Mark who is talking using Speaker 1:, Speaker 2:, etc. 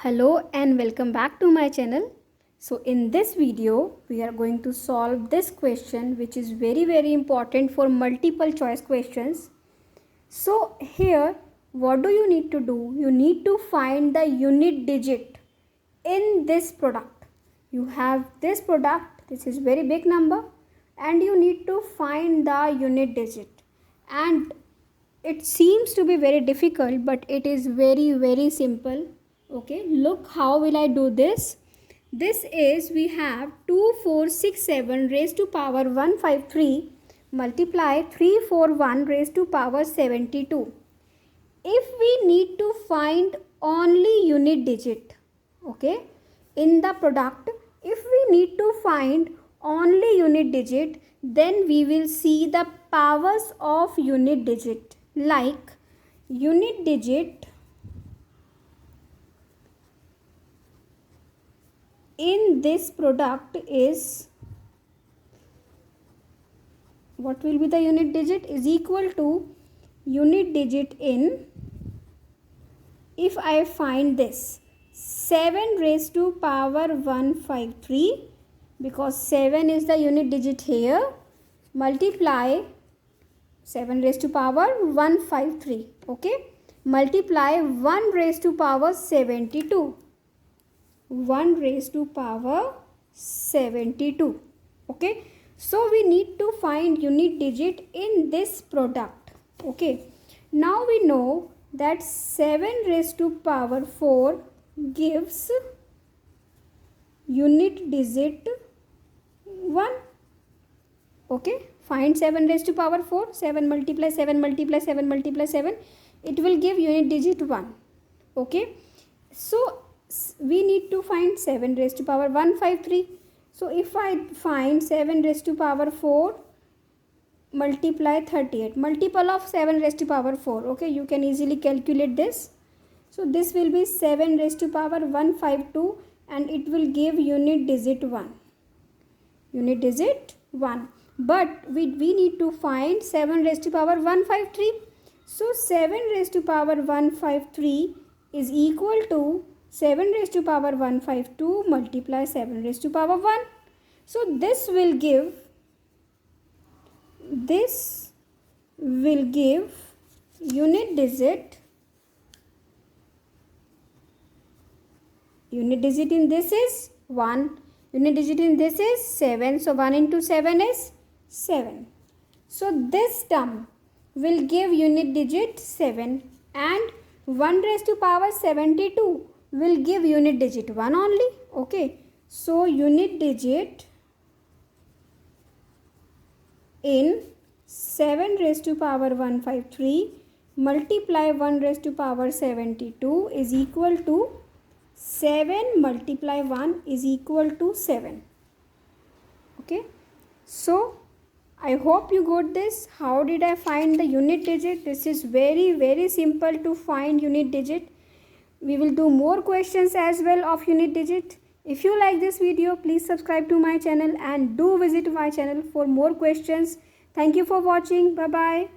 Speaker 1: Hello and welcome back to my channel. So in this video we are going to solve this question, which is very important for multiple choice questions. So here what do you need to do? You need to find the unit digit in this product. You have this product, this is very big number, and you need to find the unit digit. And it seems to be very difficult, but it is very simple. Okay, look how will I do this. This is, we have 2467 raised to power 153 multiply 341 raised to power 72. If we need to find only unit digit, okay, in the product, if we need to find only unit digit, then we will see the powers of unit digit. Like unit digit in this product is, what will be the unit digit, is equal to unit digit in, if I find this 7 raised to power 153, because 7 is the unit digit here, multiply 7 raised to power 153, okay, multiply 1 raised to power 72. 1 raised to power 72. Okay, so we need to find unit digit in this product. Okay, now we know that 7 raised to power 4 gives unit digit 1. Okay, find 7 raised to power 4. 7 multiply 7 multiply 7 multiply 7, it will give unit digit 1. Okay, so we need to find 7 raised to power 153. So if I find 7 raised to power 4 multiply 38, multiple of 7 raised to power 4, okay, you can easily calculate this. So this will be 7 raised to power 152 and it will give unit digit 1. Unit digit 1. But we need to find 7 raised to power 153. So 7 raised to power 153 is equal to 7 raised to power 152 multiply 7 raised to power 1. So this will give unit digit in this is 1, unit digit in this is 7, so 1 into 7 is 7. So this term will give unit digit 7 and 1 raised to power 72 will give unit digit 1 only. Okay, so unit digit in 7 raised to power 153 multiply 1 raised to power 72 is equal to 7 multiply 1 is equal to 7. Okay, so I hope you got this. How did I find the unit digit? This is very simple to find unit digit. We will do more questions as well of unit digit. If you like this video, please subscribe to my channel and do visit my channel for more questions. Thank you for watching. Bye bye.